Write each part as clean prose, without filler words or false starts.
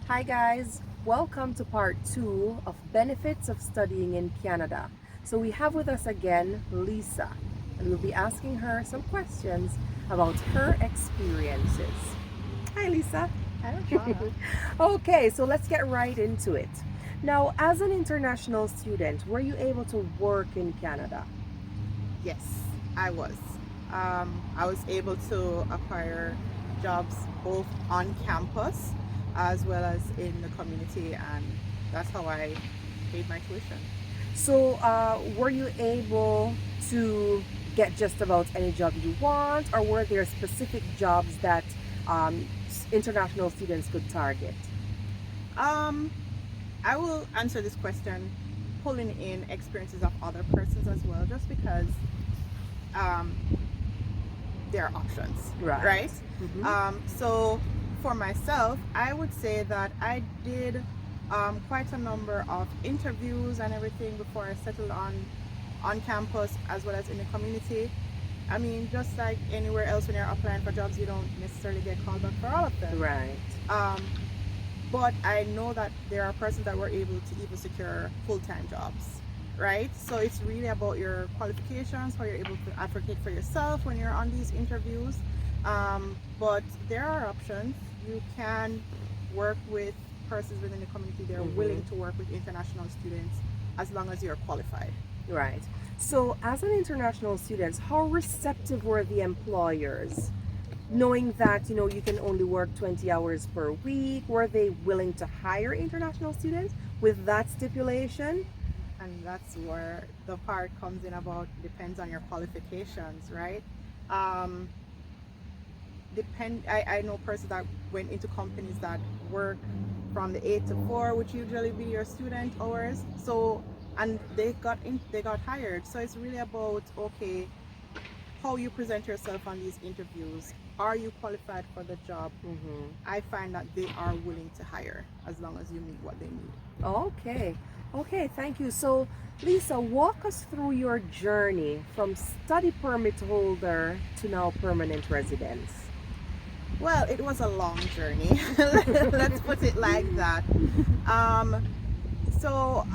Hi guys, welcome to part 2 of Benefits of Studying in Canada. So we have with us again Lisa, and we'll be asking her some questions about her experiences. Hi Lisa. Hello, Shauna. Okay, so let's get right into it. Now, as an international student, were you able to work in Canada? Yes, I was. I was able to acquire jobs both on campus as well as in the community, and that's how I paid my tuition. So, were you able to get just about any job you want, or were there specific jobs that international students could target? Um, I will answer this question pulling in experiences of other persons as well, just because um, there are options, Right. right? Mm-hmm. So for myself, I would say that I did quite a number of interviews and everything before I settled on campus as well as in the community. I mean, just like anywhere else, when you're applying for jobs, you don't necessarily get called back for all of them. Right. Um, but I know that there are persons that were able to even secure full-time jobs, right? So it's really about your qualifications, how you're able to advocate for yourself when you're on these interviews. But there are options. You can work with persons within the community. They're Mm-hmm. willing to work with international students as long as you're qualified. Right. So, as an international student, how receptive were the employers? Knowing that you can only work 20 hours per week, were they willing to hire international students with that stipulation? And that's where the part comes in about depends on your qualifications, right? Um, I know persons that went into companies that work from the 8 to 4, which usually be your student hours. So and they got hired. So it's really about, okay, how you present yourself on these interviews. Are you qualified for the job? Mm-hmm. I find that they are willing to hire as long as you meet what they need. Okay. Okay, thank you. So, Lisa, walk us through your journey from study permit holder to now permanent residence. Well, it was a long journey. Let's put it like that. Um, so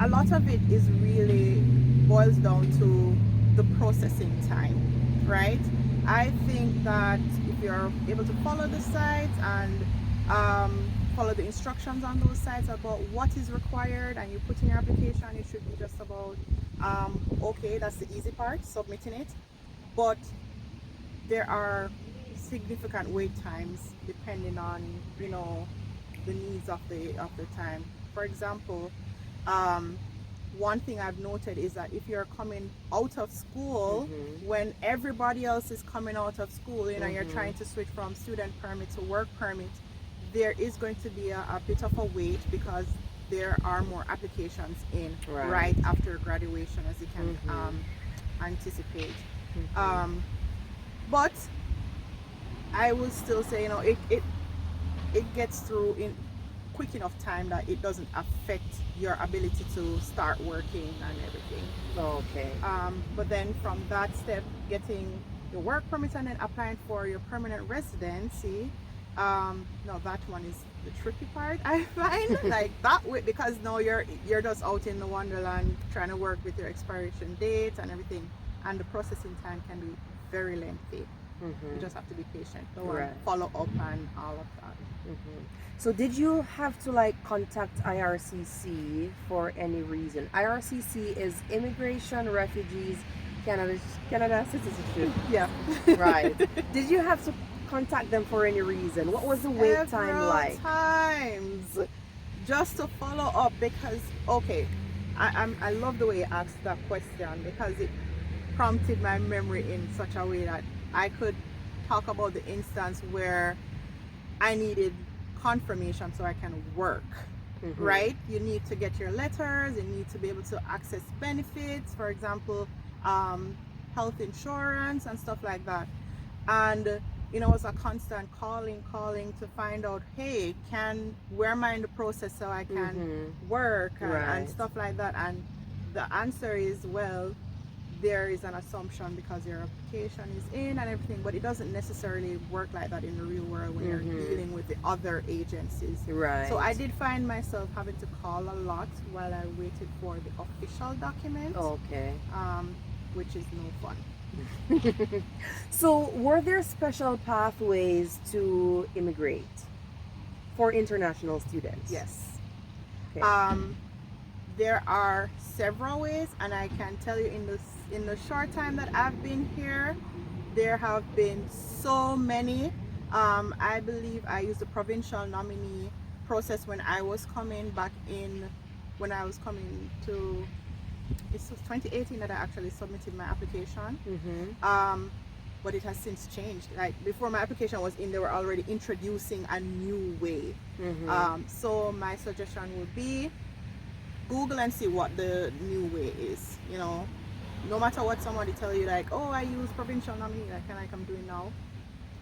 a lot of it is really boils down to the processing time, right? I think that if you're able to follow the sites and follow the instructions on those sites about what is required and you put in your application, it should be just about okay, that's the easy part, submitting it. But there are significant wait times depending on the needs of the time. For example, um, one thing I've noted is that if you're coming out of school Mm-hmm. when everybody else is coming out of school, you're Mm-hmm. trying to switch from student permit to work permit, there is going to be a bit of a wait because there are more applications in Right. right after graduation, as you can Mm-hmm. anticipate. Mm-hmm. Um, but I will still say, it gets through in quick enough time that it doesn't affect your ability to start working and everything. Okay. But then from that step, getting your work permit and then applying for your permanent residency, no, that one is the tricky part. I find like that way because no, you're just out in the wonderland trying to work with your expiration date and everything, and the processing time can be very lengthy. You Mm-hmm. just have to be patient, though, and Right. follow up and all of that. Mm-hmm. So did you have to like contact IRCC for any reason? IRCC is Immigration Refugees Canada Citizenship. Yeah. Right. Did you have to contact them for any reason? What was the wait time Several like? times just to follow up because okay, I love the way you asked that question because it prompted my memory in such a way that I could talk about the instance where I needed confirmation so I can work. Mm-hmm. Right? You need to get your letters, you need to be able to access benefits, for example, health insurance and stuff like that. And it's a constant calling to find out, hey, where am I in the process so I can Mm-hmm. work and Right. stuff like that. And the answer is, well, there is an assumption because your application is in and everything, but it doesn't necessarily work like that in the real world when you're dealing with the other agencies. Right. So I did find myself having to call a lot while I waited for the official document, Okay. which is no fun. So, were there special pathways to immigrate for international students? Yes. Okay. There are several ways, and I can tell you in the short time that I've been here, there have been so many. I believe I used the provincial nominee process when I was coming back in, when I was coming to, it was 2018 that I actually submitted my application. But it has since changed. Like before my application was in, they were already introducing a new way. So my suggestion would be Google and see what the new way is. You know, no matter what somebody tell you, like, oh, I use provincial nominee, like I'm doing now,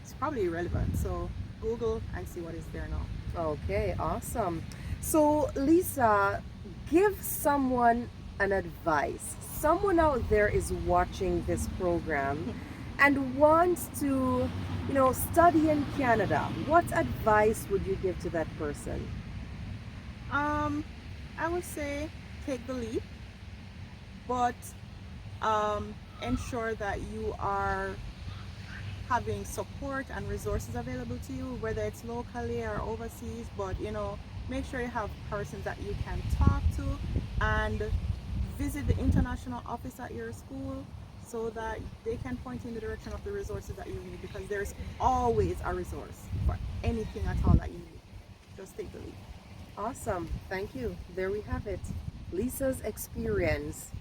it's probably irrelevant. So Google and see what is there now. Okay, awesome. So, Lisa, give someone an advice. Someone out there is watching this program and wants to, study in Canada. What advice would you give to that person? I would say take the leap, but ensure that you are having support and resources available to you, whether it's locally or overseas. But make sure you have persons that you can talk to, and visit the international office at your school so that they can point you in the direction of the resources that you need, because there's always a resource for anything at all that you need. Just take the leap. Awesome. Thank you. There we have it. Lisa's experience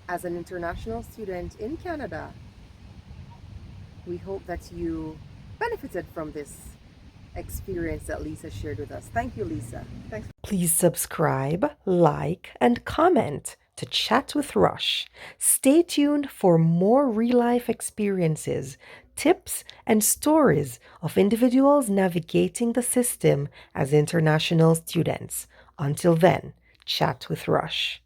as an international student in Canada. We hope that you benefited from this experience that Lisa shared with us. Thank you, Lisa. Thanks. Please subscribe, like, and comment to Chat with Rush. Stay tuned for more real life experiences, tips, and stories of individuals navigating the system as international students. Until then, Chat with Rush.